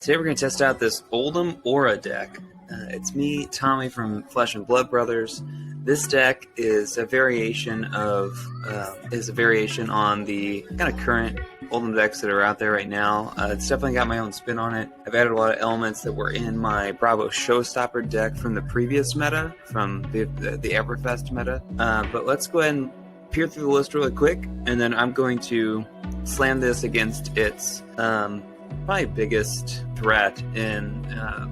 Today we're going to test out this Oldhim Aura deck. It's me, Tommy from Flesh and Blood Brothers. This deck is a variation on the kind of current Oldhim decks that are out there right now. It's definitely got my own spin on it. I've added a lot of elements that were in my Bravo Showstopper deck from the previous meta, from the Everfest meta. But let's go ahead and peer through the list really quick, and then I'm going to slam this against its probably biggest threat in.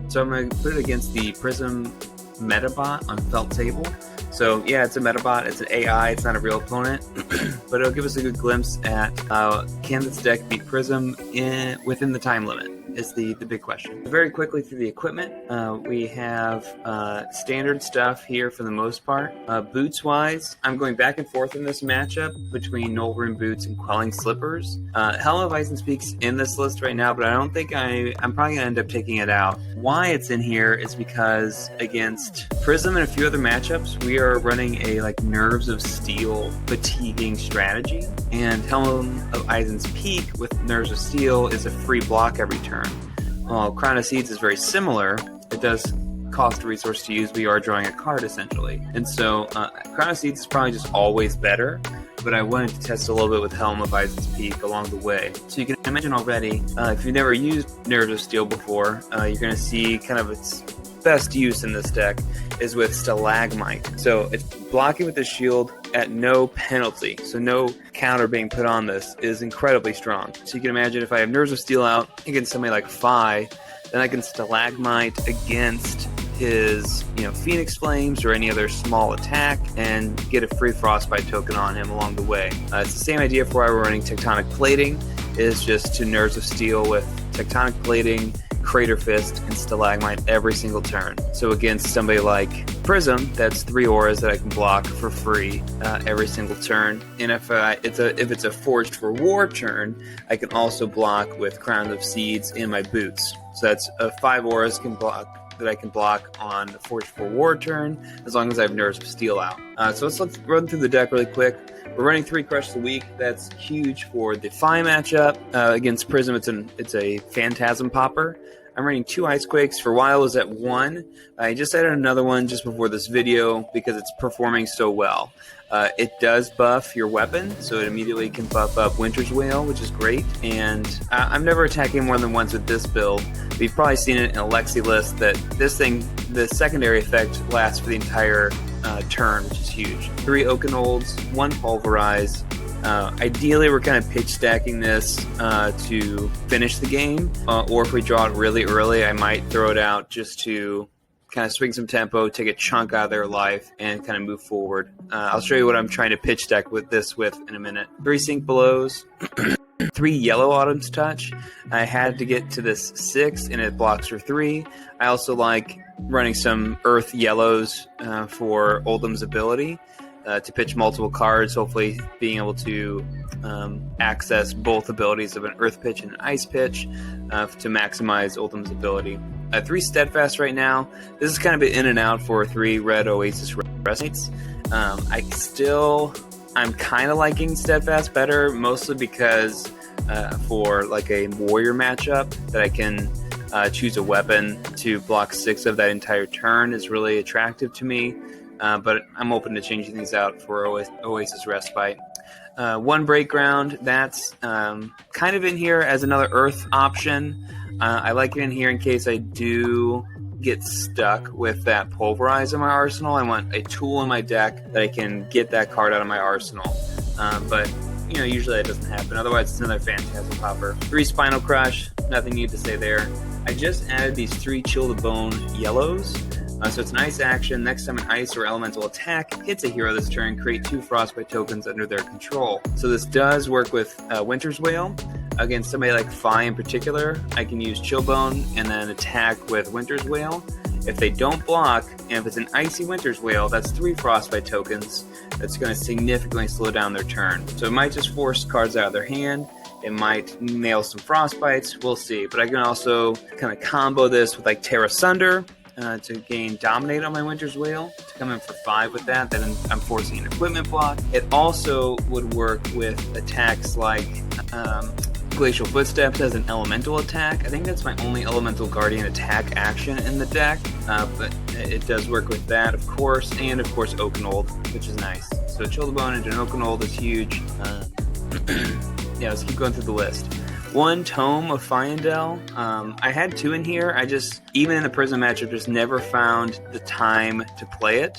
So I'm going to put it against the Prism Metabot on Felt Table. So yeah, it's a Metabot, it's an AI, it's not a real opponent, but it'll give us a good glimpse at can this deck beat Prism within the time limit is the big question. Very quickly through the equipment, we have standard stuff here for the most part. Boots wise, I'm going back and forth in this matchup between Null Rune Boots and Quelling Slippers. Helm of Ice and Speak's in this list right now, but I don't think I'm probably going to end up taking it out. Why it's in here is because against Prism and a few other matchups, we are running a Nerves of Steel fatiguing strategy, and Helm of Icen's Peak with Nerves of Steel is a free block every turn. While Crown of Seeds is very similar, it does cost a resource to use, but you are drawing a card essentially. And so Crown of Seeds is probably just always better, but I wanted to test a little bit with Helm of Icen's Peak along the way. So you can imagine already, if you've never used Nerves of Steel before, you're going to see kind of its best use in this deck is with Stalagmite. So it's blocking with the shield at no penalty, so no counter being put on this is incredibly strong. So you can imagine if I have Nerves of Steel out against somebody like Phi, then I can Stalagmite against his Phoenix Flames or any other small attack and get a free Frostbite token on him along the way. It's the same idea for why we're running Tectonic Plating, is just to Nerves of Steel with Tectonic Plating, Crater Fist, and Stalagmite every single turn. So against somebody like Prism, that's 3 auras that I can block for free every single turn. And if it's a Forged for War turn, I can also block with Crown of Seeds in my boots. So that's 5 auras that I can block on the Forged for War turn, as long as I have Nerves of Steel out. So let's run through the deck really quick. We're running 3 Crushes a week. That's huge for the Phi matchup. Against Prism, it's a Phantasm Popper. I'm running 2 Icequakes. For a while, it was at 1. I just added another one just before this video because it's performing so well. It does buff your weapon, so it immediately can buff up Winter's Wail, which is great. And I'm never attacking more than once with this build. But you've probably seen it in Alexi list that this thing, the secondary effect lasts for the entire turn, which is huge. 3 Oakenolds, 1 Pulverize. Ideally, we're kind of pitch stacking this to finish the game, or if we draw it really early, I might throw it out just to kind of swing some tempo, take a chunk out of their life, and kind of move forward. I'll show you what I'm trying to pitch stack with in a minute. 3 Sink Belows, 3 Yellow Autumn's Touch. I had to get to this 6, and it blocks for 3. I also like running some Earth Yellows for Oldhim's ability. To pitch multiple cards, hopefully being able to access both abilities of an Earth Pitch and an Ice Pitch to maximize Oldhim's ability. 3 Steadfast right now. This is kind of an in and out for 3 Red Oasis Resonates. I'm kind of liking Steadfast better, mostly because for like a Warrior matchup that I can choose a weapon to block 6 of that entire turn is really attractive to me. But I'm open to changing things out for Oasis Respite. 1 Break Ground, that's kind of in here as another Earth option. I like it in here in case I do get stuck with that Pulverize in my arsenal. I want a tool in my deck that I can get that card out of my arsenal. But usually that doesn't happen. Otherwise, it's another Phantasm Popper. 3 Spinal Crush, nothing new to say there. I just added these 3 Chill the Bone Yellows. So it's an ice action. Next time an ice or elemental attack hits a hero this turn, create 2 Frostbite tokens under their control. So this does work with Winter's Wail. Against somebody like Phi in particular, I can use Chillbone and then attack with Winter's Wail. If they don't block, and if it's an icy Winter's Wail, that's 3 Frostbite tokens. That's going to significantly slow down their turn. So it might just force cards out of their hand. It might nail some Frostbites. We'll see. But I can also kind of combo this with like Terra Sunder, to gain Dominate on my Winter's Wail, to come in for 5 with that. Then I'm forcing an equipment block. It also would work with attacks like Glacial Footsteps as an elemental attack. I think that's my only elemental guardian attack action in the deck, but it does work with that, of course, and of course Oakenold, which is nice. So Chill the Bone into an Oakenold is huge. Yeah, let's keep going through the list. 1 Tome of Fyendel. I had 2 in here. I just, even in the Prism matchup, just never found the time to play it.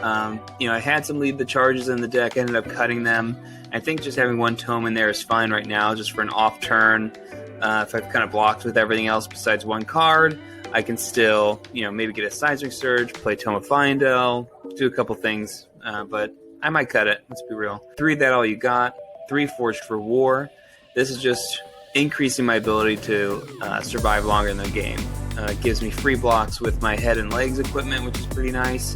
I had some lead the charges in the deck, ended up cutting them. I think just having 1 Tome in there is fine right now, just for an off turn. If I've kind of blocked with everything else besides 1 card, I can still, maybe get a Seismic Surge, play Tome of Fyendel, do a couple things, but I might cut it, let's be real. 3 That All You Got, 3 Forged for War. This is just increasing my ability to survive longer in the game. It gives me free blocks with my head and legs equipment, which is pretty nice.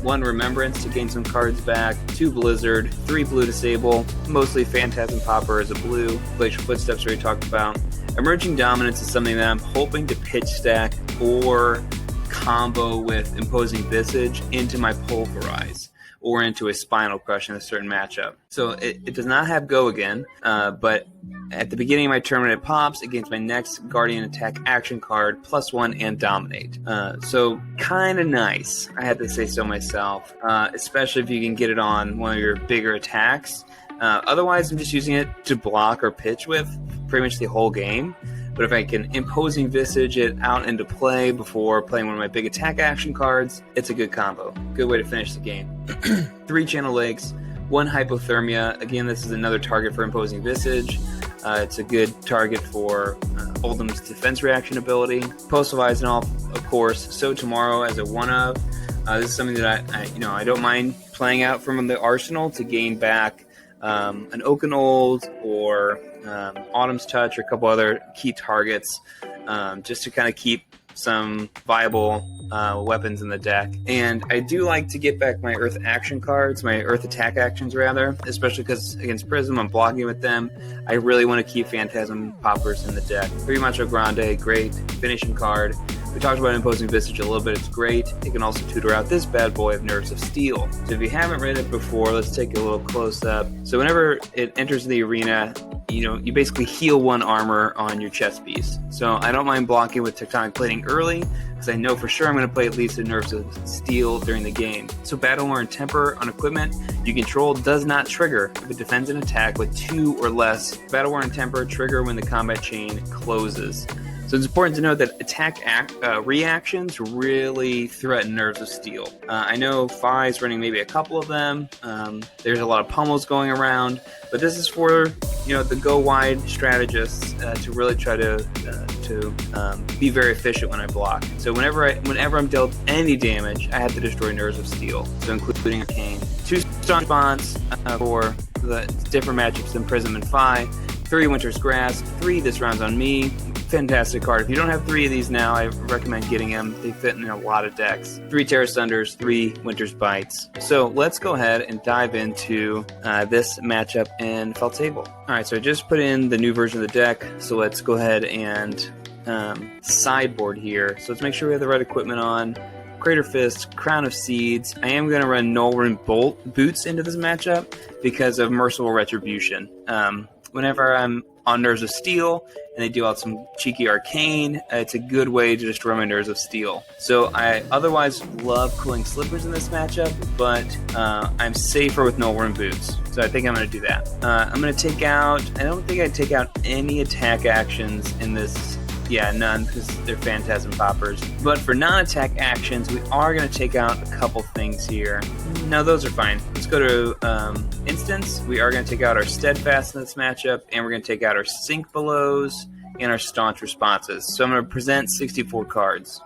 1 Remembrance to gain some cards back. 2 Blizzard. 3 Blue Disable. Mostly Phantasm Popper as a blue. Glacial Footsteps already talked about. Emerging Dominance is something that I'm hoping to pitch stack or combo with Imposing Visage into my Pulverize or into a Spinal Crush in a certain matchup. So it does not have Go Again, but at the beginning of my turn when it pops, it gains my next Guardian attack action card, +1 and Dominate. So kind of nice, I had to say so myself, especially if you can get it on one of your bigger attacks. Otherwise, I'm just using it to block or pitch with pretty much the whole game. But if I can Imposing Visage it out into play before playing one of my big attack action cards, it's a good combo. Good way to finish the game. 3 Channel Lakes, 1 Hypothermia. Again, this is another target for Imposing Visage. It's a good target for Oldhim's defense reaction ability. Postal Visenol, of course. So Tomorrow as a one-of. This is something that I don't mind playing out from the arsenal to gain back an Oakenold or Autumn's Touch or a couple other key targets, just to kind of keep some viable weapons in the deck. And I do like to get back my Earth action cards, my Earth attack actions rather, especially because against Prism I'm blocking with them. I really want to keep Phantasm Poppers in the deck. 3 Macho Grande, great finishing card. We talked about Imposing Visage a little bit, it's great. It can also tutor out this bad boy of Nerves of Steel. So if you haven't read it before, let's take a little close up. So whenever it enters the arena, you basically heal 1 armor on your chest piece. So I don't mind blocking with Tectonic Plating early, because I know for sure I'm going to play at least a Nerves of Steel during the game. So Battle-Worn Temper on equipment you control does not trigger if it defends an attack with 2 or less. Battle-Worn Temper trigger when the combat chain closes. So it's important to note that attack reactions really threaten Nerves of Steel. I know Phi's running maybe a couple of them. There's a lot of pummels going around, but this is for the go wide strategists to really try to be very efficient when I block. So whenever I'm dealt any damage, I have to destroy Nerves of Steel, so including Arcane. 2 Stun Response for the different matchups than Prism and Phi. 3 Winter's Grasp. 3 This Round's on Me. Fantastic card. If you don't have 3 of these now, I recommend getting them. They fit in a lot of decks. 3 Terra Sunders, 3 Winter's Bites. So let's go ahead and dive into this matchup in Feltable. Alright, so I just put in the new version of the deck, so let's go ahead and sideboard here. So let's make sure we have the right equipment on. Crater Fist, Crown of Seeds. I am going to run Nolran Boots into this matchup because of Merciful Retribution. Whenever I'm on Nerves of Steel and they deal out some cheeky Arcane, it's a good way to destroy my Nerves of Steel. So I otherwise love Cooling Slippers in this matchup, but I'm safer with Nolran Boots. So I think I'm going to do that. I'm going to take out, I don't think I'd take out any attack actions in this. Yeah, none, because they're Phantasm Poppers. But for non-attack actions, we are going to take out a couple things here. No, those are fine. Let's go to Instance. We are going to take out our Steadfast in this matchup, and we're going to take out our Sink Belows and our Staunch Responses. So I'm going to present 64 cards.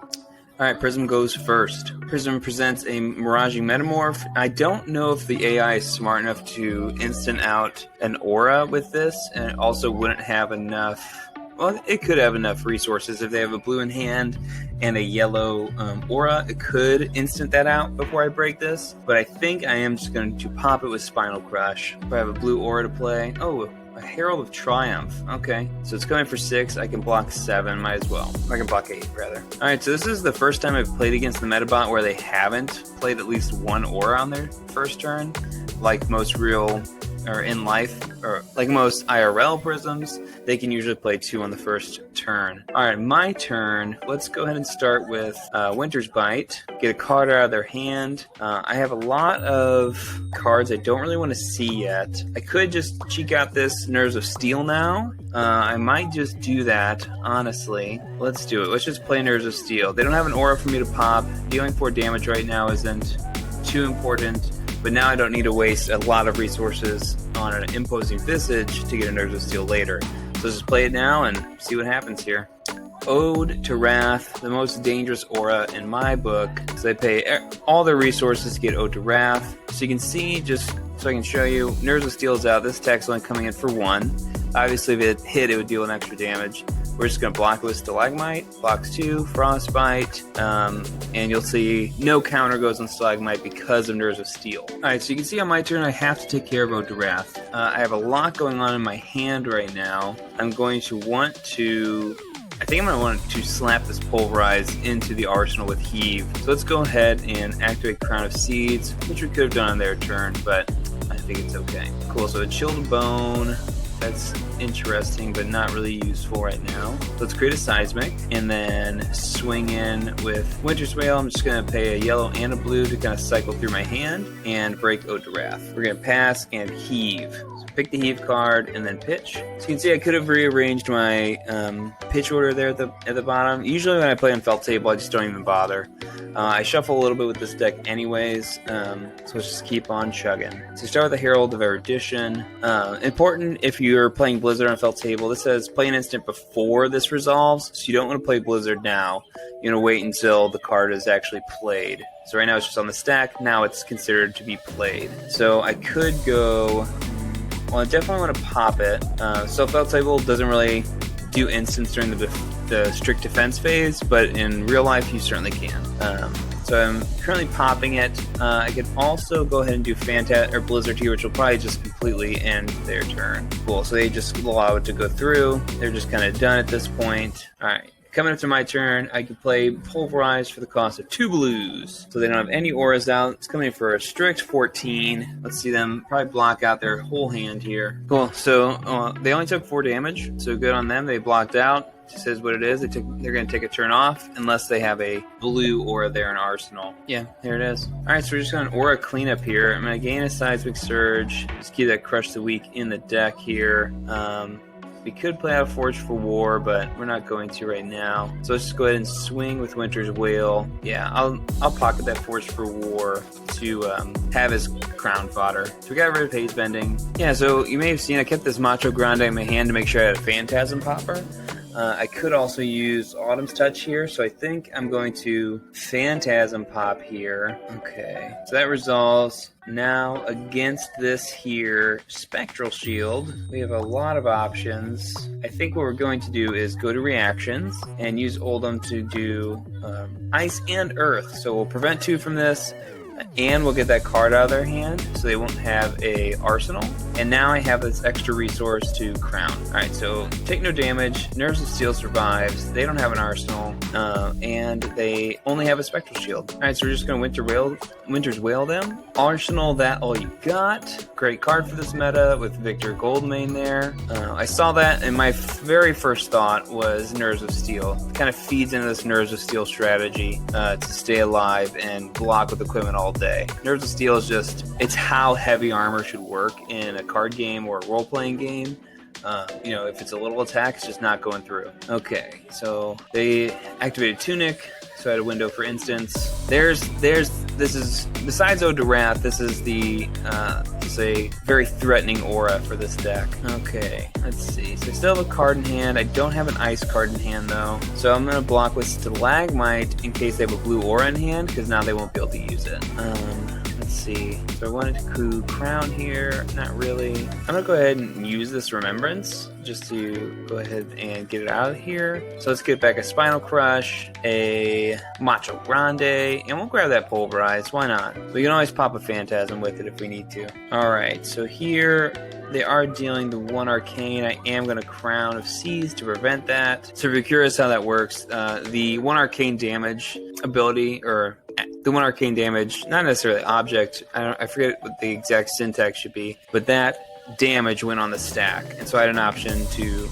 Alright, Prism goes first. Prism presents a Miraging Metamorph. I don't know if the AI is smart enough to instant out an aura with this, and it also wouldn't have enough. Well, it could have enough resources. If they have a blue in hand and a yellow aura, it could instant that out before I break this. But I think I am just going to pop it with Spinal Crush. If I have a blue aura to play. Oh, a Herald of Triumph. Okay, so it's coming for 6. I can block 7. Might as well. I can block 8, rather. Alright, so this is the first time I've played against the Metabot where they haven't played at least 1 aura on their first turn. Like most real or in life, or like most IRL prisms, they can usually play 2 on the first turn. Alright, my turn. Let's go ahead and start with Winter's Bite. Get a card out of their hand. I have a lot of cards I don't really want to see yet. I could just cheek out this Nerves of Steel now. I might just do that, honestly. Let's do it. Let's just play Nerves of Steel. They don't have an aura for me to pop. Dealing 4 damage right now isn't too important, but now I don't need to waste a lot of resources on an Imposing Visage to get a Nerves of Steel later. So let's just play it now and see what happens here. Ode to Wrath, the most dangerous aura in my book. So they pay all their resources to get Ode to Wrath. So you can see, just so I can show you, Nerves of Steel is out. This attack's only coming in for 1. Obviously, if it hit, it would deal an extra damage. We're just going to block it with Stalagmite, blocks 2, Frostbite, and you'll see no counter goes on Stalagmite because of Nerves of Steel. Alright, so you can see on my turn I have to take care of Ode to Wrath. I have a lot going on in my hand right now. I'm going to want to... I think I'm going to want to slap this Pulverize into the arsenal with Heave. So let's go ahead and activate Crown of Seeds, which we could have done on their turn, but I think it's okay. Cool, so a Chilled Bone. That's interesting, but not really useful right now. Let's create a Seismic, and then swing in with Winter's Wail. I'm just going to pay a yellow and a blue to kind of cycle through my hand, and break Ode to Wrath. We're going to pass and Heave. So pick the Heave card, and then pitch. So you can see I could have rearranged my pitch order there at the bottom. Usually when I play on Felt Table, I just don't even bother. I shuffle a little bit with this deck anyways, so let's just keep on chugging. So start with the Herald of Erudition. Important if you're playing Blizzard on Felt Table, this says play an instant before this resolves, so you don't want to play Blizzard now. You want to wait until the card is actually played. So right now it's just on the stack, now it's considered to be played. So I could go... Well, I definitely want to pop it. So Felt Table doesn't really do instants during the strict defense phase, but in real life you certainly can. So I'm currently popping it. I could also go ahead and do Blizzard here, which will probably just completely end their turn. Cool, so they just allow it to go through. They're just kind of done at this point. Alright, coming up to my turn, I can play Pulverize for the cost of 2 blues. So they don't have any auras out. It's coming in for a strict 14. Let's see them probably block out their whole hand here. Cool, so they only took 4 damage, so good on them. They blocked out. It says what it is. They're going to take a turn off unless they have a blue aura there in Arsenal. Yeah, there it is. Alright, so we're just going to aura cleanup here. I'm going to gain a Seismic Surge. Just keep that Crush the Weak in the deck here. We could play out Forge for War, but we're not going to right now. So let's just go ahead and swing with Winter's Wail. Yeah, I'll pocket that Forge for War to have his crown fodder. So we got rid of Haze Bending. Yeah, so you may have seen I kept this Macho Grande in my hand to make sure I had a Phantasm Popper. I could also use Autumn's Touch here, so I think I'm going to Phantasm Pop here. Okay, so that resolves. Now, against this here, Spectral Shield, we have a lot of options. I think what we're going to do is go to Reactions and use Oldhim to do Ice and Earth. So we'll prevent 2 from this, and we'll get that card out of their hand, so they won't have a arsenal. And now I have this extra resource to crown. Alright, so take no damage. Nerves of Steel survives. They don't have an arsenal, and they only have a Spectral Shield. Alright, so we're just going to Winter's Wail them. Arsenal, that all you got. Great card for this meta with Victor Goldmane there. I saw that, and my very first thought was Nerves of Steel. It kind of feeds into this Nerves of Steel strategy to stay alive and block with equipment all day. Nerves of Steel is just, it's how heavy armor should work in a card game or a role-playing game. You know, if it's a little attack, it's just not going through. Okay, so they activated Tunic, so I had a window for instance. This is, besides Ode to Wrath, this is a very threatening aura for this deck. Okay, let's see. So I still have a card in hand. I don't have an ice card in hand though. So I'm gonna block with Stalagmite in case they have a blue aura in hand, because now they won't be able to use it. Let's see. So I wanted to crown here. Not really. I'm gonna go ahead and use this Remembrance just to go ahead and get it out of here. So let's get back a Spinal Crush, a Macho Grande, and we'll grab that Pulverize. Why not? We can always pop a Phantasm with it if we need to. Alright, so here they are dealing the 1 Arcane. I am going to Crown of Seas to prevent that. So if you're curious how that works, the 1 Arcane damage ability, or the 1 Arcane damage, not necessarily object, I forget what the exact syntax should be, but that damage went on the stack, and so I had an option to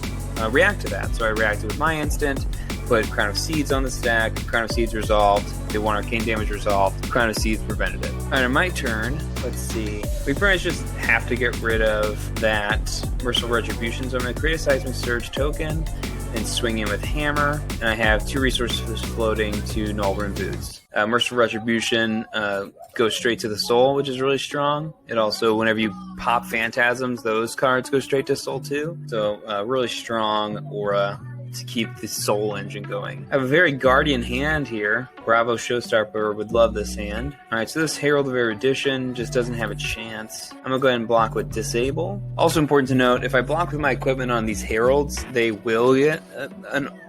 react to that. So I reacted with my instant, put Crown of Seeds on the stack, Crown of Seeds resolved, they 1 arcane damage resolved, Crown of Seeds prevented it. Alright, on my turn, let's see. We pretty much just have to get rid of that Merciful Retribution, so I'm going to create a Seismic Surge token and swing in with Hammer, and I have 2 resources floating to Null Rune Boots. Merciful Retribution goes straight to the soul, which is really strong. It also, whenever you pop Phantasms, those cards go straight to soul too. So really strong aura to keep the soul engine going. I have a very Guardian hand here. Bravo Showstopper would love this hand. Alright, so this Herald of Erudition just doesn't have a chance. I'm gonna go ahead and block with Disable. Also important to note, if I block with my equipment on these Heralds, they will get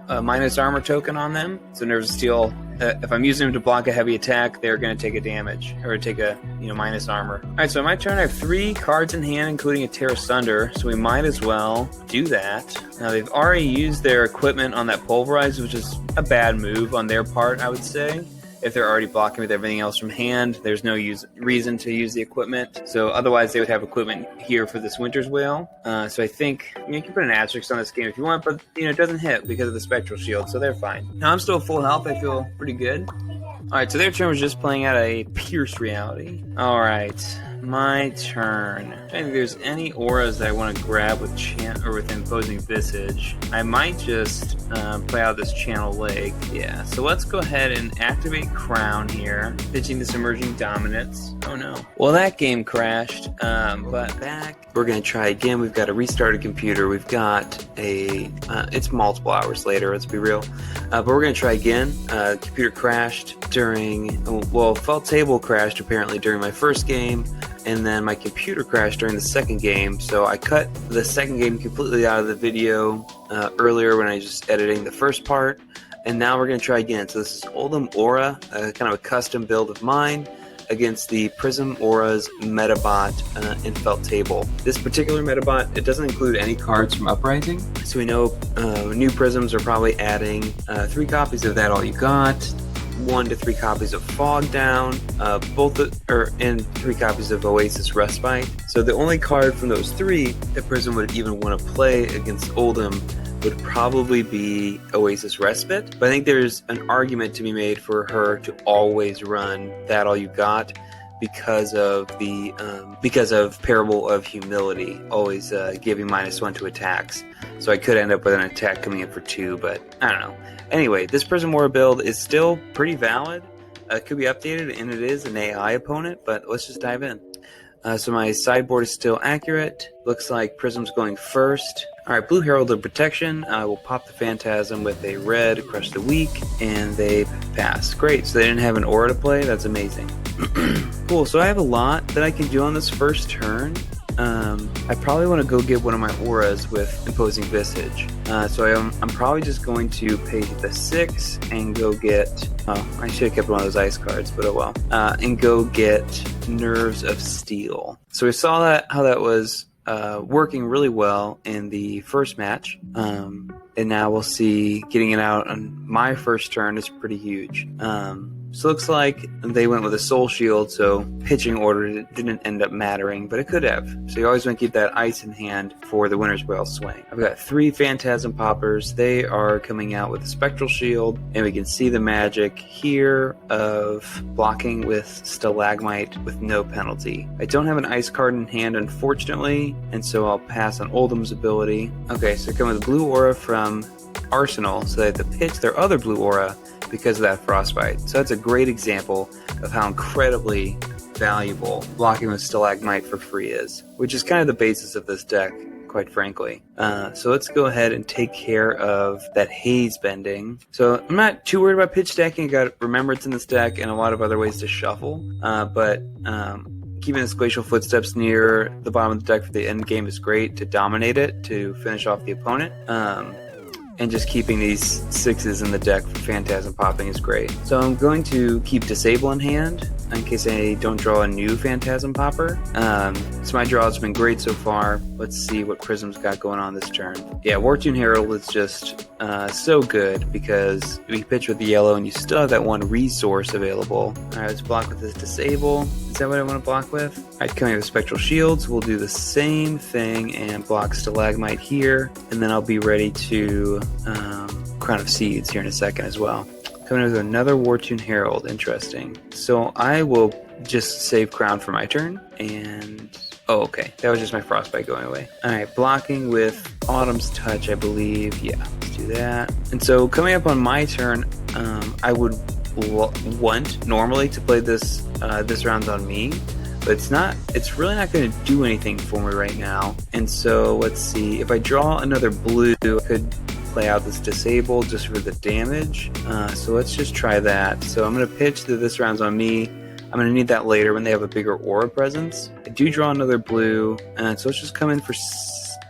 a minus armor token on them. So Nerves of Steel, if I'm using them to block a heavy attack, they're going to take a damage, or take a minus armor. Alright, so on my turn I have 3 cards in hand, including a Terra Sunder, so we might as well do that. Now they've already used their equipment on that Pulverize, which is a bad move on their part, I would say. If they're already blocking with everything else from hand, there's no reason to use the equipment. So otherwise they would have equipment here for this Winter's Wail. So I think you can put an asterisk on this game if you want, but it doesn't hit because of the Spectral Shield, so they're fine. Now I'm still full health, I feel pretty good. Alright, so their turn was just playing out a Pierce Reality. Alright, my turn. I think if there's any auras that I want to grab with with Imposing Visage, I might just play out this Channel Lake. Yeah, so let's go ahead and activate Crown here, pitching this Emerging Dominance. Oh no. Well, that game crashed, but back. We're going to try again. We've got to restart a computer. We've got it's multiple hours later, let's be real. But we're going to try again. Computer crashed Felt Table crashed apparently during my first game, and then my computer crashed during the second game, so I cut the second game completely out of the video earlier when I was just editing the first part, and now we're going to try again. So this is Oldhim Aura, kind of a custom build of mine, against the Prism Aura's Metabot in Felt Table. This particular Metabot, it doesn't include any cards from Uprising, so we know new Prisms are probably adding 3 copies of That All You Got, 1 to 3 copies of Fog Down, and 3 copies of Oasis Respite. So the only card from those 3 that Prism would even want to play against Oldhim would probably be Oasis Respite. But I think there's an argument to be made for her to always run That All You Got because of Parable of Humility, always giving -1 to attacks. So I could end up with an attack coming in for 2, but I don't know. Anyway, this Prism War build is still pretty valid. It could be updated, and it is an AI opponent, but let's just dive in. So my sideboard is still accurate. Looks like Prism's going first. Alright, Blue Herald of Protection. I will pop the Phantasm with a red, Crush the Weak, and they pass. Great, so they didn't have an aura to play? That's amazing. Cool, so I have a lot that I can do on this first turn. I probably want to go get one of my auras with Imposing Visage. So I'm probably just going to pay the 6 and go get... Oh, I should have kept one of those ice cards, but oh well. And go get Nerves of Steel. So we saw how that was working really well in the first match. And now we'll see getting it out on my first turn is pretty huge. So it looks like they went with a Soul Shield, so pitching order didn't end up mattering, but it could have. So you always want to keep that ice in hand for the Winter's Wail swing. I've got 3 Phantasm Poppers. They are coming out with a Spectral Shield, and we can see the magic here of blocking with Stalagmite with no penalty. I don't have an ice card in hand, unfortunately, and so I'll pass on Oldhim's ability. Okay, so come with Blue Aura from Arsenal, so they have to pitch their other Blue Aura because of that Frostbite. So that's a great example of how incredibly valuable blocking with Stalagmite for free is, which is kind of the basis of this deck, quite frankly. So let's go ahead and take care of that Haze Bending. So I'm not too worried about pitch stacking. You got Remembrance in this deck and a lot of other ways to shuffle, but keeping this Glacial Footsteps near the bottom of the deck for the end game is great to dominate it, to finish off the opponent. And just keeping these 6s in the deck for Phantasm popping is great. So I'm going to keep Disable in hand, in case I don't draw a new Phantasm Popper. So my draw has been great so far. Let's see what Prism's got going on this turn. Yeah, Wartune Herald is just so good because we pitch with the yellow and you still have that one resource available. Alright, let's block with this Disable. Is that what I want to block with? Alright, coming with Spectral Shields, we'll do the same thing and block Stalagmite here, and then I'll be ready to Crown of Seeds here in a second as well. Coming with another Wartune Herald, interesting. So I will just save Crown for my turn, and oh, okay, that was just my Frostbite going away. Alright, blocking with Autumn's Touch, I believe. Yeah, let's do that. And so coming up on my turn, I would want normally to play this this round on me, but it's really not going to do anything for me right now. And so let's see, if I draw another blue, I could play out this Disable just for the damage. So let's just try that. So I'm going to pitch that this round's on me. I'm going to need that later when they have a bigger aura presence. I do draw another blue, and so let's just come in for...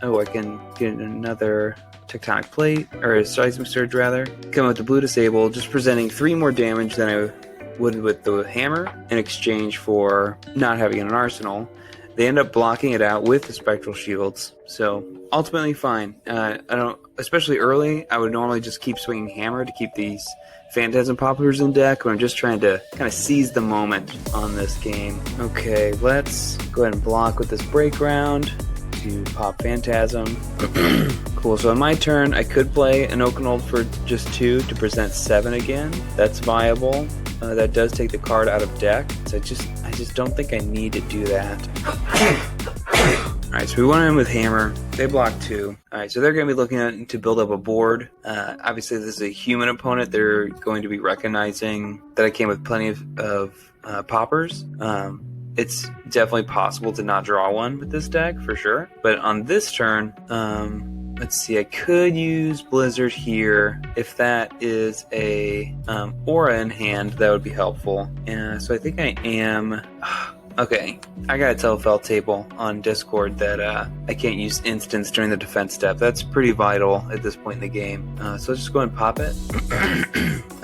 Oh, I can get another Tectonic Plate, or Seismic Surge rather. Come with the blue Disable, just presenting 3 more damage than I would with the hammer in exchange for not having an arsenal. They end up blocking it out with the Spectral Shields, so ultimately fine. I don't, especially early, I would normally just keep swinging hammer to keep these Phantasm Poppers in deck, but I'm just trying to kind of seize the moment on this game. Okay, let's go ahead and block with this Break Round to pop Phantasm. Cool, so on my turn, I could play an Oakenold for just 2 to present 7 again. That's viable. That does take the card out of deck, so I just don't think I need to do that. Alright, so we went in with Hammer. They block 2. Alright, so they're going to be looking to build up a board. Obviously, this is a human opponent. They're going to be recognizing that I came with plenty of poppers. It's definitely possible to not draw one with this deck, for sure. But on this turn, let's see, I could use Blizzard here. If that is a aura in hand, that would be helpful. So I think I am... Okay, I gotta tell Felt Table on Discord that I can't use instants during the defense step. That's pretty vital at this point in the game. So let's just go and pop it.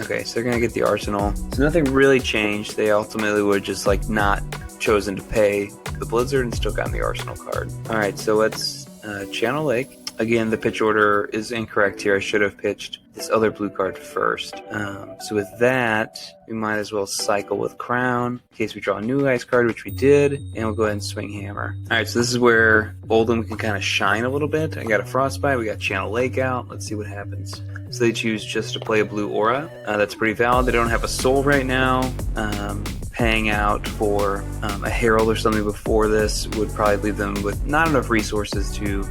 Okay, so they're gonna get the Arsenal. So nothing really changed. They ultimately would just like not chosen to pay the Blizzard and still gotten the Arsenal card. Alright, so let's Channel Lake. Again, the pitch order is incorrect here. I should have pitched this other blue card first. So with that, we might as well cycle with Crown in case we draw a new ice card, which we did, and we'll go ahead and swing Hammer. Alright, so this is where Oldhim can kind of shine a little bit. I got a Frostbite, we got Channel Lake out. Let's see what happens. So they choose just to play a blue aura. That's pretty valid. They don't have a soul right now. Paying out for a Herald or something before this would probably leave them with not enough resources to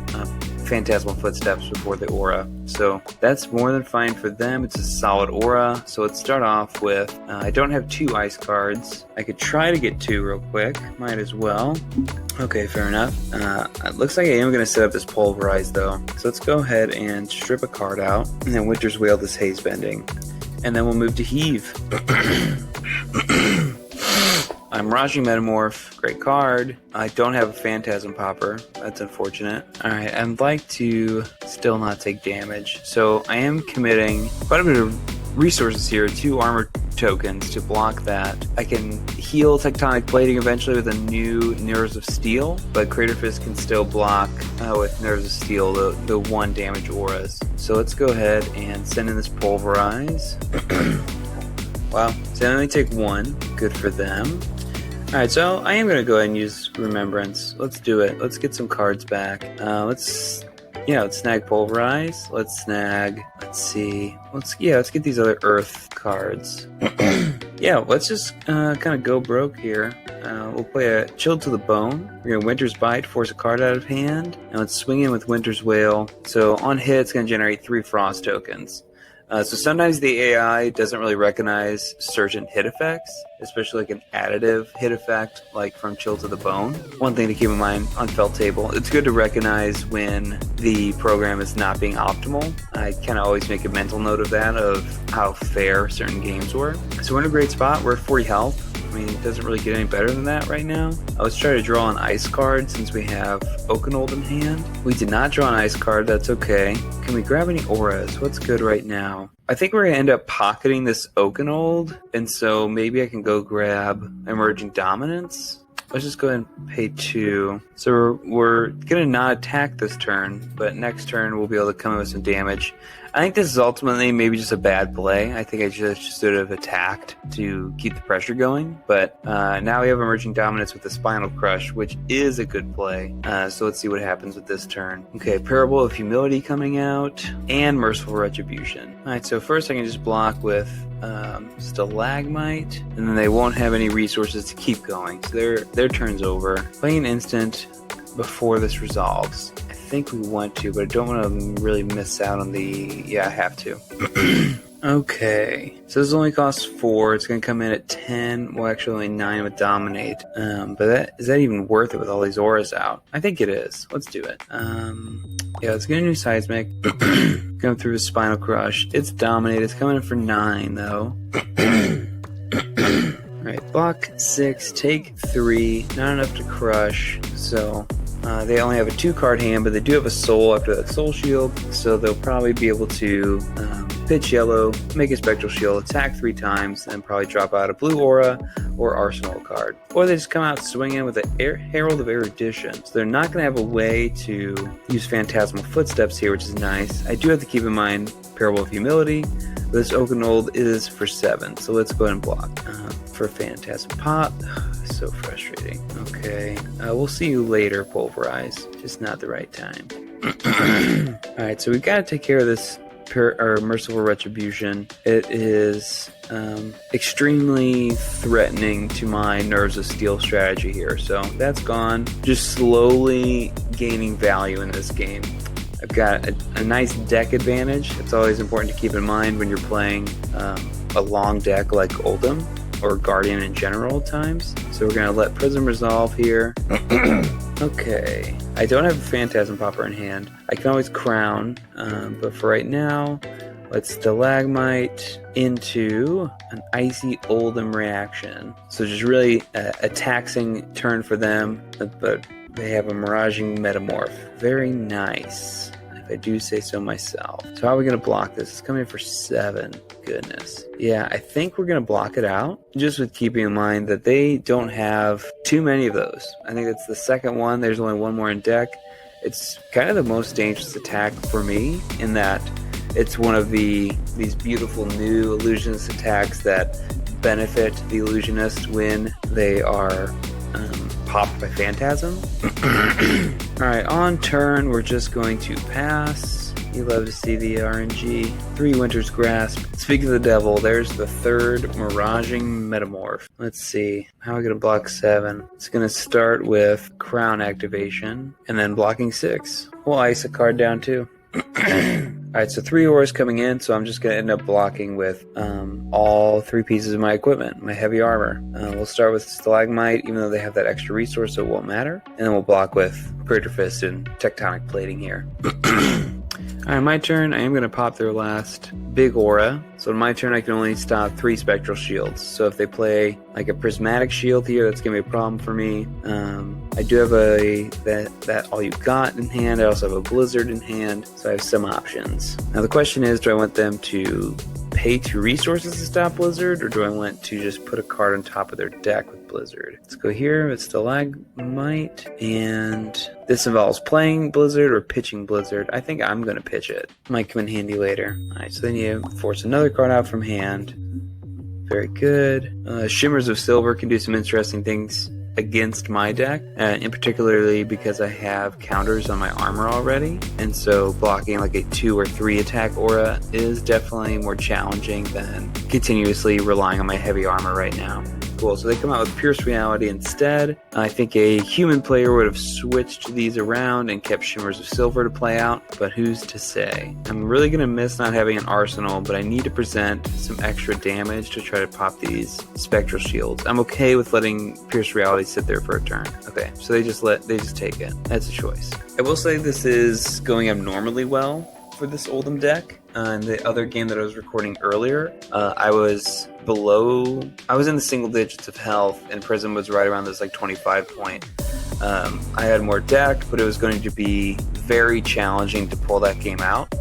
Phantasmal Footsteps before the aura. So that's more than fine for them. It's a solid aura. So let's start off with, I don't have 2 ice cards. I could try to get 2 real quick. Might as well. Okay, fair enough. It looks like I am going to set up this Pulverize though. So let's go ahead and strip a card out. And then Winter's Wail this Haze Bending. And then we'll move to Heave. I'm Raji Metamorph, great card. I don't have a Phantasm Popper, that's unfortunate. Alright, I'd like to still not take damage, so I am committing quite a bit of resources here, 2 armor tokens to block that. I can heal Tectonic Plating eventually with a new Nerves of Steel, but Crater Fist can still block with Nerves of Steel the 1 damage auras. So let's go ahead and send in this Pulverize. Wow, so I only take 1, good for them. Alright, so I am going to go ahead and use Remembrance. Let's do it. Let's get some cards back. Let's snag Pulverize. Let's snag, let's get these other Earth cards. Yeah, let's just kind of go broke here. We'll play a Chilled to the Bone. We're going to Winter's Bite, force a card out of hand. And let's swing in with Winter's Wail. So on hit, it's going to generate 3 Frost tokens. So sometimes the AI doesn't really recognize certain hit effects, especially like an additive hit effect, like from Chill to the Bone. One thing to keep in mind on Felt Table, it's good to recognize when the program is not being optimal. I kind of always make a mental note of that, of how fair certain games were. So we're in a great spot. We're at 40 health. mean, it doesn't really get any better than that right now. Let's try to draw an ice card since we have Oakenold in hand. We did not draw an ice card, that's okay. Can we grab any auras? What's good right now? I think we're going to end up pocketing this Oakenold, and so maybe I can go grab Emerging Dominance. Let's just go ahead and pay 2. So we're going to not attack this turn, but next turn we'll be able to come in with some damage. I think this is ultimately maybe just a bad play. I think I just should have attacked to keep the pressure going. But now we have Emerging Dominance with the Spinal Crush, which is a good play. So let's see what happens with this turn. Okay, Parable of Humility coming out, and Merciful Retribution. Alright, so first I can just block with Stalagmite, and then they won't have any resources to keep going. So their turn's over. Play an instant before this resolves. I think we want to, but I don't want to really miss out on the... Yeah, I have to. Okay, so this only costs 4. It's going to come in at 10. Well, actually only 9 with Dominate. But is that even worth it with all these auras out? I think it is. Let's do it. Yeah, let's get a new Seismic. Going through a Spinal Crush. It's Dominate. It's coming in for 9, though. Alright, block 6, take 3. Not enough to crush, so... they only have a 2-card hand, but they do have a soul after that soul shield, so they'll probably be able to pitch yellow, make a spectral shield, attack 3 times, and probably drop out a blue aura or arsenal card. Or they just come out swinging with a Herald of Erudition. So they're not going to have a way to use Phantasmal Footsteps here, which is nice. I do have to keep in mind Parable of Humility. This Oakenold is for 7, so let's go ahead and block for Phantasm Pop. So frustrating. Okay, we'll see you later, Pulverize. Just not the right time. Alright, so we got to take care of this Merciful Retribution. It is extremely threatening to my Nerves of Steel strategy here, so that's gone. Just slowly gaining value in this game. I've got a nice deck advantage. It's always important to keep in mind when you're playing a long deck like Oldhim or Guardian in general at times. So we're going to let Prism resolve here. Okay. I don't have a Phantasm Popper in hand. I can always Crown, but for right now, let's Stalagmite into an Icy Oldhim reaction. So just really a taxing turn for them, but they have a Miraging Metamorph. Very nice, if I do say so myself. So how are we going to block this? It's coming for 7. Goodness. Yeah, I think we're going to block it out, just with keeping in mind that they don't have too many of those. I think it's the second one. There's only 1 more in deck. It's kind of the most dangerous attack for me, in that it's one of these beautiful new illusionist attacks that benefit the illusionist when they are popped by Phantasm. Alright, on turn, we're just going to pass. You love to see the RNG. 3 Winter's Grasp. Speaking of the devil, there's the 3rd Miraging Metamorph. Let's see. How are we going to block 7? It's going to start with Crown activation, and then blocking 6. We'll ice a card down too. Alright, so 3 auras coming in, so I'm just going to end up blocking with all 3 pieces of my equipment, my heavy armor. We'll start with Stalagmite, even though they have that extra resource, so it won't matter. And then we'll block with Crater Fist and Tectonic Plating here. Alright, my turn. I am going to pop their last big aura. So in my turn, I can only stop 3 Spectral Shields. So if they play like a Prismatic Shield here, that's going to be a problem for me. I do have that All You Got in hand. I also have a Blizzard in hand, so I have some options. Now the question is, do I want them to pay 2 resources to stop Blizzard, or do I want to just put a card on top of their deck with Blizzard? Let's go here with Stalagmite, and this involves playing Blizzard or pitching Blizzard. I think I'm going to pitch it. Might come in handy later. Alright, so then you force another card out from hand. Very good. Shimmers of Silver can do some interesting things against my deck, in particularly because I have counters on my armor already, and so blocking like a 2 or 3 attack aura is definitely more challenging than continuously relying on my heavy armor right now. Cool, so they come out with Pierce Reality instead. I think a human player would have switched these around and kept Shimmers of Silver to play out, but who's to say? I'm really going to miss not having an arsenal, but I need to present some extra damage to try to pop these Spectral Shields. I'm okay with letting Pierce Reality sit there for a turn. Okay, so they just take it. That's a choice. I will say this is going abnormally well. for this Oldhim deck. In the other game that I was recording earlier, I was in the single digits of health, and Prism was right around this like 25 point. I had more deck, but it was going to be very challenging to pull that game out.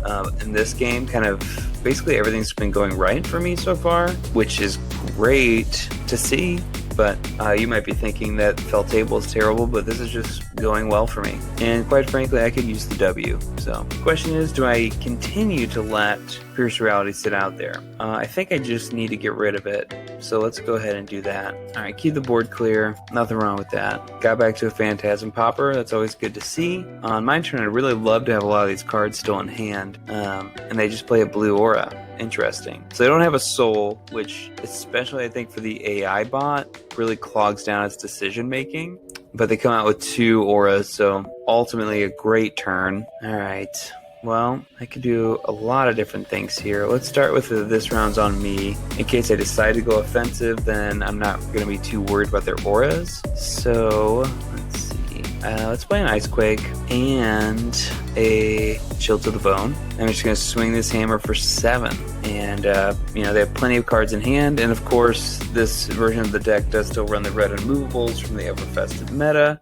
In this game, kind of basically everything's been going right for me so far, which is great to see. But you might be thinking that Fell Table is terrible, but this is just going well for me. And quite frankly, I could use the W. So the question is, do I continue to let Pierce Reality sit out there? I think I just need to get rid of it. So let's go ahead and do that. All right, keep the board clear. Nothing wrong with that. Got back to a Phantasm Popper. That's always good to see. On my turn, I'd really love to have a lot of these cards still in hand. And they just play a blue aura. Interesting. So they don't have a soul, which, especially I think for the AI bot, really clogs down its decision making. But they come out with 2 auras, so ultimately a great turn. All right. Well, I could do a lot of different things here. Let's start with this round's on me. In case I decide to go offensive, then I'm not going to be too worried about their auras. So, let's see. Let's play an Icequake and a Chill to the Bone. I'm just going to swing this hammer for 7. And, they have plenty of cards in hand. And, of course, this version of the deck does still run the red unmovables from the ever-festive meta.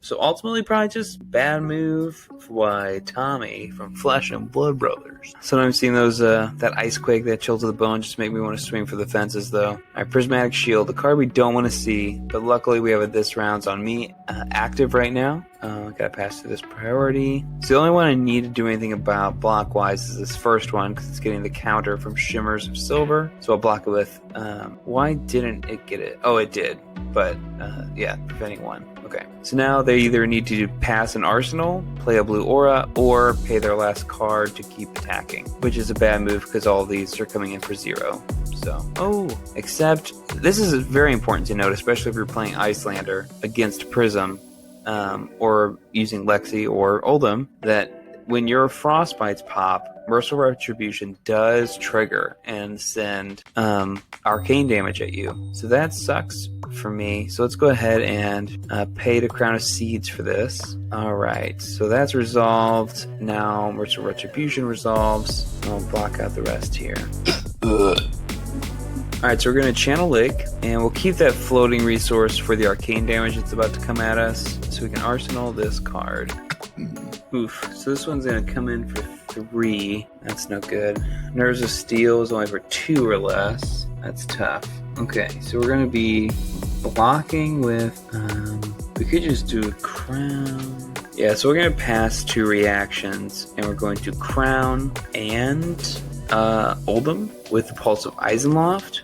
So ultimately, probably just bad move by Tommy from Flesh and Blood Brothers. Sometimes seeing those, that Icequake, that Chill to the Bone, just make me want to swing for the fences, though. All right, Prismatic Shield, the card we don't want to see, but luckily we have a This Round's on Me active right now. Gotta pass through this priority. So the only one I need to do anything about block-wise is this first one, because it's getting the counter from Shimmers of Silver. So I'll block it with, why didn't it get it? Oh, it did. But, preventing 1. Okay. So now they either need to pass an arsenal, play a blue aura, or pay their last card to keep attacking, which is a bad move because all of these are coming in for 0. So, except this is very important to note, especially if you're playing Icelander against Prism, or using Lexi or Oldhim, that when your Frostbites pop, Merciful Retribution does trigger and send arcane damage at you. So that sucks for me. So let's go ahead and pay to Crown of Seeds for this. Alright, so that's resolved. Now Merciful Retribution resolves. I'll block out the rest here. Alright, so we're going to Channel Lake, and we'll keep that floating resource for the arcane damage that's about to come at us, so we can arsenal this card. Oof, so this one's going to come in for 3. That's no good. Nerves of Steel is only for 2 or less. That's tough. Okay, so we're going to be blocking with, we could just do a Crown. Yeah, so we're going to pass 2 reactions, and we're going to Crown and Oldhim with the Pulse of Eisenloft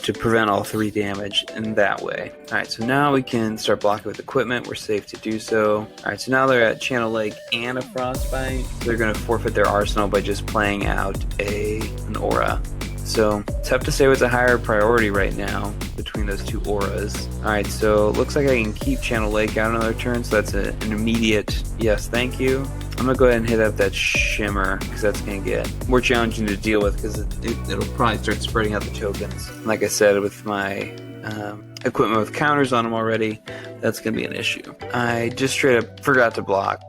to prevent all 3 damage in that way. Alright, so now we can start blocking with equipment. We're safe to do so. Alright, so now they're at Channel Lake and a Frostbite. They're going to forfeit their arsenal by just playing out an aura. So, tough to say what's a higher priority right now between those 2 auras. Alright, so looks like I can keep Channel Lake out another turn, so that's an immediate yes, thank you. I'm going to go ahead and hit up that Shimmer, because that's going to get more challenging to deal with, because it'll probably start spreading out the tokens. Like I said, with my equipment with counters on them already, that's going to be an issue. I just straight up forgot to block,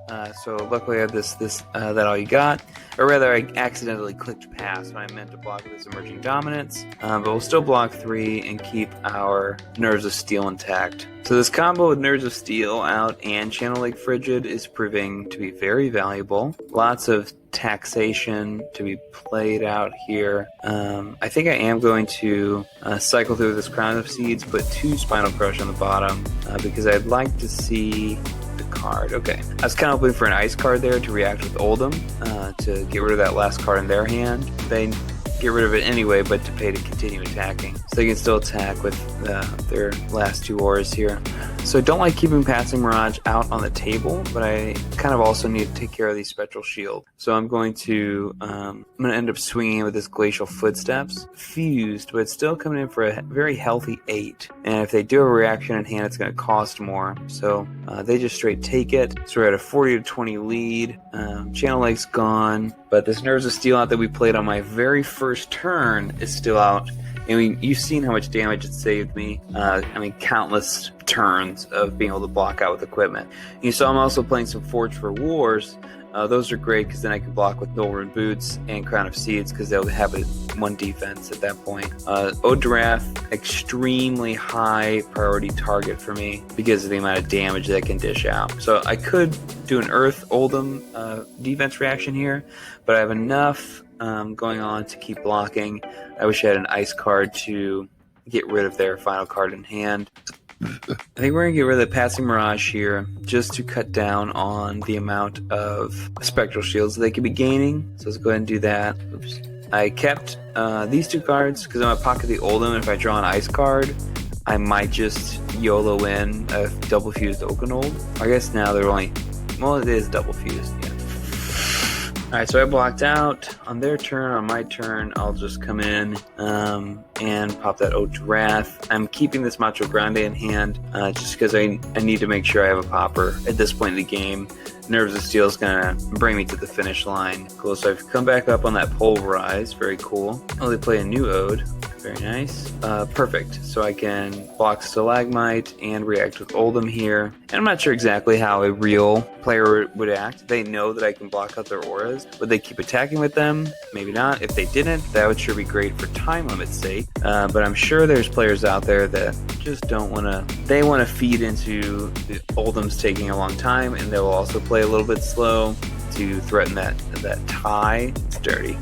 so luckily I have this that all you got. Or rather, I accidentally clicked pass when I meant to block this Emerging Dominance. But we'll still block 3 and keep our Nerves of Steel intact. So this combo with Nerves of Steel out and Channel Lake Frigid is proving to be very valuable. Lots of taxation to be played out here. I think I am going to cycle through this Crown of Seeds, put 2 Spinal Crush on the bottom, because I'd like to see the card. Okay, I was kind of hoping for an ice card there to react with Oldhim, to get rid of that last card in their hand. They get rid of it anyway, but to pay to continue attacking. So they can still attack with their last 2 auras here. So I don't like keeping Passing Mirage out on the table, but I kind of also need to take care of the Spectral Shield. So I'm going to end up swinging with this Glacial Footsteps. Fused, but it's still coming in for a very healthy 8. And if they do have a reaction in hand, it's going to cost more. So they just straight take it. So we're at a 40 to 20 lead. Channel Lake's gone, but this Nerves of Steel out that we played on my very first turn is still out. I mean, you've seen how much damage it saved me. Countless turns of being able to block out with equipment. You saw I'm also playing some Forge for Wars, Those are great because then I can block with Northern Boots and Crown of Seeds because they'll have a 1 defense at that point. Ode to Wrath, extremely high priority target for me because of the amount of damage that can dish out. So I could do an Earth Oldhim defense reaction here, but I have enough going on to keep blocking. I wish I had an Ice card to get rid of their final card in hand. I think we're going to get rid of the Passing Mirage here just to cut down on the amount of Spectral Shields they could be gaining. So let's go ahead and do that. Oops. I kept these 2 cards because I'm going to pocket the Oldhim. If I draw an Ice card, I might just YOLO in a double fused Okanold. I guess now they're only, well, it is double fused, yeah. Alright, so I blocked out on their turn. On my turn, I'll just come in and pop that Ode to Wrath. I'm keeping this Macho Grande in hand just because I need to make sure I have a popper at this point in the game. Nerves of Steel is going to bring me to the finish line. Cool, so I've come back up on that Pulverize. Very cool. Oh, they play a new Ode. Very nice. Perfect. So I can block Stalagmite and react with Oldhim here. And I'm not sure exactly how a real player would act. They know that I can block out their auras. Would they keep attacking with them? Maybe not. If they didn't, that would sure be great for time limit's sake. But I'm sure there's players out there that just don't want to. They want to feed into the Oldhim's taking a long time, and they will also play a little bit slow to threaten that tie. It's dirty.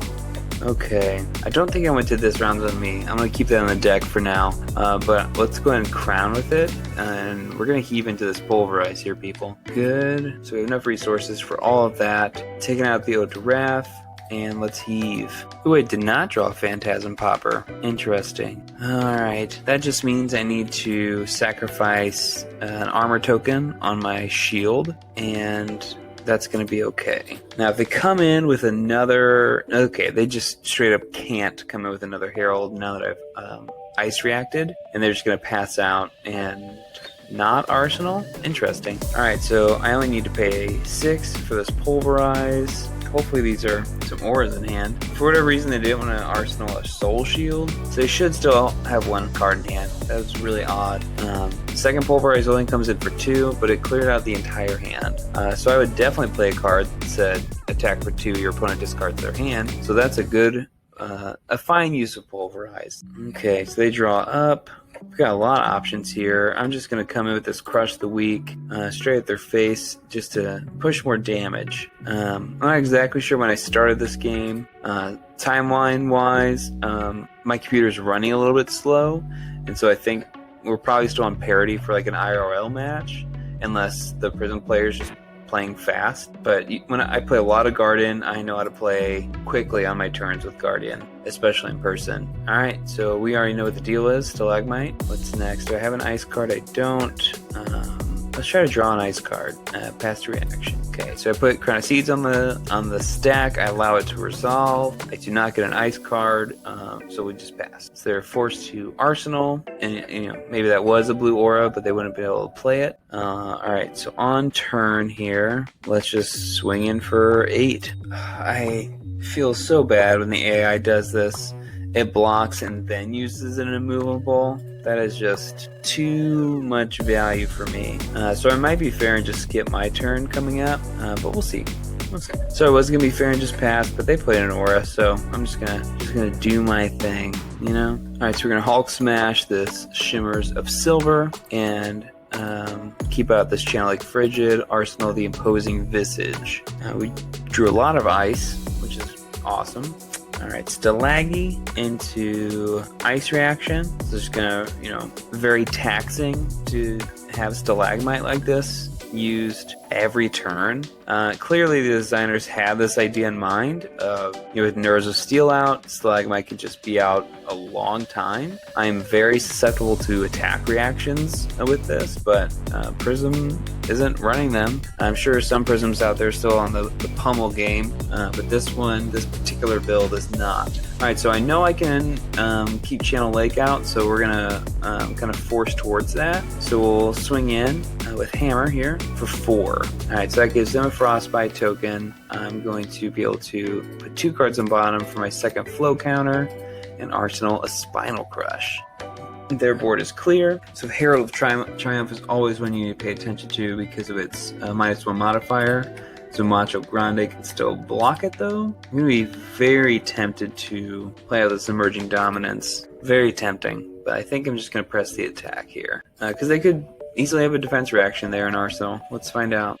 Okay, I don't think I went to this round on me. I'm going to keep that on the deck for now, but let's go ahead and crown with it, and we're going to heave into this Pulverize here, people. Good, so we have enough resources for all of that. Taking out the Ode to Wrath, and let's heave. Ooh, I did not draw a Phantasm Popper. Interesting. Alright, that just means I need to sacrifice an armor token on my shield, and that's going to be okay. Now, if they come in with another... Okay, they just straight up can't come in with another Herald now that I've Ice reacted, and they're just going to pass out and not Arsenal? Interesting. Alright, so I only need to pay 6 for this Pulverize. Hopefully these are some auras in hand. For whatever reason, they didn't want to arsenal a Soul Shield, so they should still have 1 card in hand. That was really odd. Second Pulverize only comes in for 2, but it cleared out the entire hand. So I would definitely play a card that said attack for 2, your opponent discards their hand. So that's a good, a fine use of Pulverize. Okay, so they draw up. We've got a lot of options here. I'm just going to come in with this Crush the Weak straight at their face just to push more damage. I'm not exactly sure when I started this game. Timeline-wise, my computer's running a little bit slow, and so I think we're probably still on parity for like an IRL match, unless the Prism player's just playing fast. But when I play a lot of Guardian, I know how to play quickly on my turns with Guardian, especially in person. Alright, so we already know what the deal is. Stalagmite. What's next? Do I have an Ice card? I don't. Let's try to draw an Ice card. Past reaction. Okay, so I put Crown of Seeds on the stack. I allow it to resolve. I do not get an Ice card, so we just pass. So they're forced to Arsenal, and maybe that was a blue aura, but they wouldn't be able to play it. Alright, so on turn here, let's just swing in for 8. I feel so bad when the AI does this. It blocks and then uses an immovable. That is just too much value for me. So I might be fair and just skip my turn coming up, but we'll see. So I was gonna be fair and just pass, but they played an aura, so I'm just gonna do my thing, All right, so we're gonna Hulk Smash this Shimmers of Silver and keep out this Channel Frigid, Arsenal the Imposing Visage. We drew a lot of ice, which is awesome. Alright, Stalaggy into Ice Reaction. So it's just gonna, very taxing to have Stalagmite like this used every turn. Clearly the designers had this idea in mind of, with Nerves of Steel out, Stalagmite can just be out a long time. I'm very susceptible to attack reactions with this, but Prism isn't running them. I'm sure some Prisms out there still on the pummel game, but this particular build is not. Alright, so I know I can keep Channel Lake out, so we're gonna kind of force towards that. So we'll swing in with Hammer here for 4. Alright, so that gives them a Frostbite token. I'm going to be able to put 2 cards on bottom for my second flow counter, and Arsenal a Spinal Crush. Their board is clear, so Herald of Triumph is always one you need to pay attention to because of its -1 modifier. so Macho Grande can still block it though. I'm going to be very tempted to play out this emerging dominance. Very tempting, but I think I'm just going to press the attack here. Because they could easily have a defense reaction there in Arsenal. Let's find out.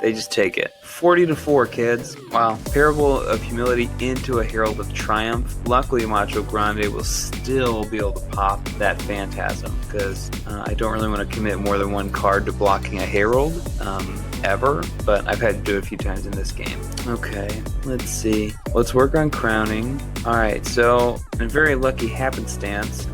They just take it. 40-4, kids. Wow. Parable of Humility into a Herald of Triumph. Luckily, Macho Grande will still be able to pop that Phantasm, because I don't really want to commit more than one card to blocking a Herald, ever, but I've had to do it a few times in this game. Okay, let's see. Let's work on crowning. Alright, so in a very lucky happenstance,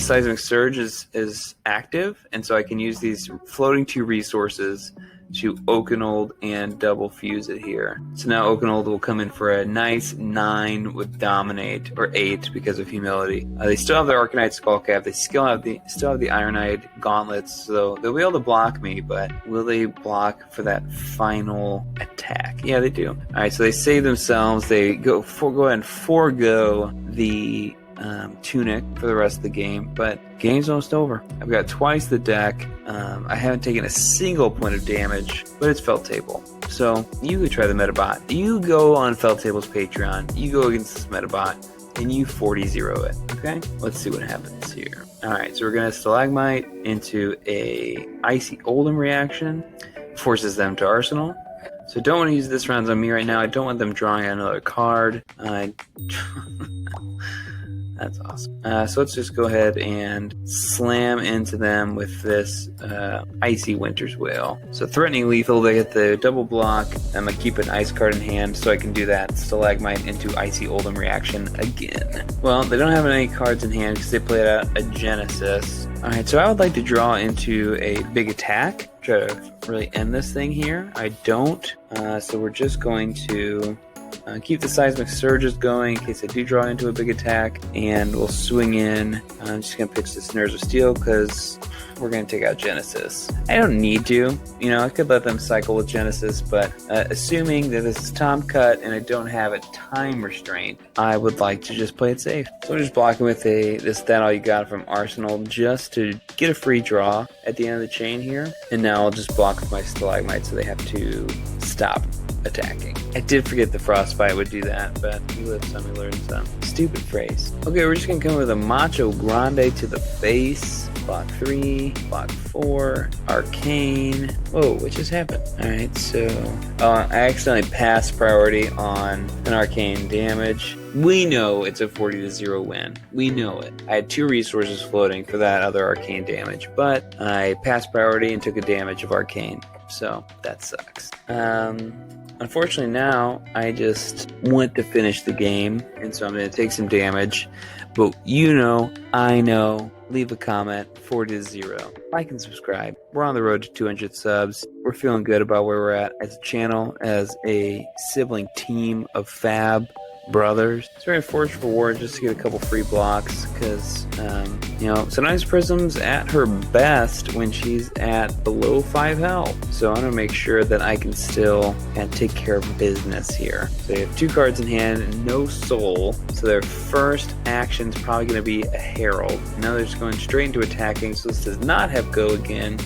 Seismic Surge is active, and so I can use these floating 2 resources to Oakenold and double fuse it here. So now Oakenold will come in for a nice 9 with Dominate, or 8 because of Humility. They still have the Arcanite Skullcap, they still have the Ironite Gauntlets, so they'll be able to block me, but will they block for that final attack? Yeah, they do. Alright, so they save themselves, they go ahead and forego the Tunic for the rest of the game, but game's almost over. I've got twice the deck. I haven't taken a single point of damage, but it's Felt Table. So you could try the Metabot. You go on Felt Table's Patreon, you go against this Metabot, and you 40-0 it. Okay? Let's see what happens here. Alright, so we're going to Stalagmite into a Icy Oldhim reaction. Forces them to Arsenal. So I don't want to use this rounds on me right now. I don't want them drawing another card. That's awesome. So let's just go ahead and slam into them with this Icy Winter's Wail. So threatening lethal, they get the double block. I'm going to keep an ice card in hand so I can do that Stalagmite into Icy Oldhim reaction again. Well, they don't have any cards in hand because they played out a Genesis. Alright, so I would like to draw into a big attack. Try to really end this thing here. I don't. So we're just going to keep the Seismic Surges going in case I do draw into a big attack, and we'll swing in. I'm just going to pitch this Nerves of Steel because we're going to take out Genesis. I don't need to, I could let them cycle with Genesis, but assuming that this is Tom Cut and I don't have a time restraint, I would like to just play it safe. So I'm just blocking with this That All You Got from Arsenal just to get a free draw at the end of the chain here, and now I'll just block with my Stalagmite so they have to stop attacking. I did forget the Frostbite would do that, but we live some, we learn some. Stupid phrase. Okay, we're just gonna come with a Macho Grande to the face. Block 3, block 4, Arcane. Whoa, what just happened? Alright, so I accidentally passed priority on an Arcane damage. We know it's a 40-0 win. We know it. I had 2 resources floating for that other Arcane damage, but I passed priority and took a damage of Arcane. So that sucks. Unfortunately now, I just want to finish the game, and so I'm going to take some damage. But I know, leave a comment, 40-0. Like and subscribe. We're on the road to 200 subs. We're feeling good about where we're at as a channel, as a sibling team of fab brothers. It's very Forged for War just to get a couple free blocks, because sometimes Prism's at her best when she's at below 5 health. So I'm going to make sure that I can still take care of business here. So they have 2 cards in hand and no soul, so their first action is probably going to be a Herald. Now they're just going straight into attacking, so this does not have Go again.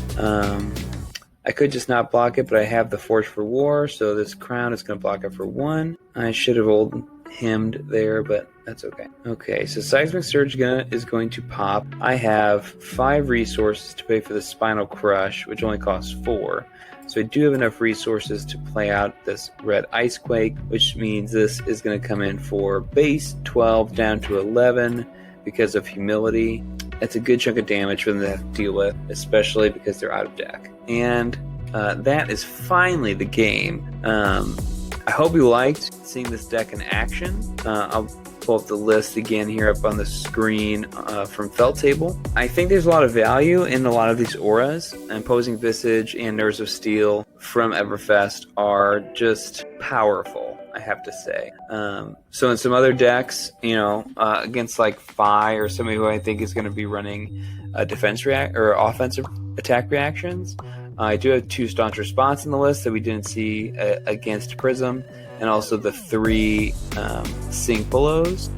I could just not block it, but I have the Forged for War, so this Crown is going to block it for 1. I should have hemmed there, but that's okay. Okay, so Seismic Surge is going to pop. I have 5 resources to pay for the Spinal Crush, which only costs 4. So I do have enough resources to play out this Red Ice Quake, which means this is going to come in for base 12 down to 11 because of Humility. That's a good chunk of damage for them to have to deal with, especially because they're out of deck. And that is finally the game. I hope you liked seeing this deck in action. I'll pull up the list again here up on the screen from Felt Table. I think there's a lot of value in a lot of these auras. Imposing Visage and Nerves of Steel from Everfest are just powerful, I have to say. So in some other decks, against like Fi or somebody who I think is going to be running defense or offensive attack reactions, I do have 2 Staunch Response in the list that we didn't see against Prism, and also the 3 Sing Pillows.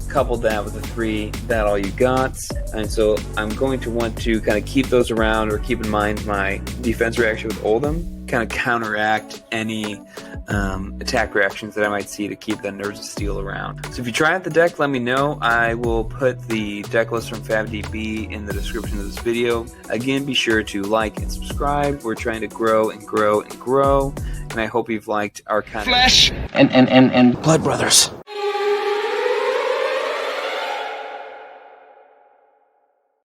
Coupled that with the 3 That All You Got. And so I'm going to want to kind of keep those around, or keep in mind my defense reaction with Oldhim. kind of counteract any attack reactions that I might see to keep the Nerves of Steel around. So if you try out the deck, let me know. I will put the deck list from FabDB in the description of this video. Again, be sure to like and subscribe. We're trying to grow and grow and grow, and I hope you've liked our kind Flesh and Blood Brothers.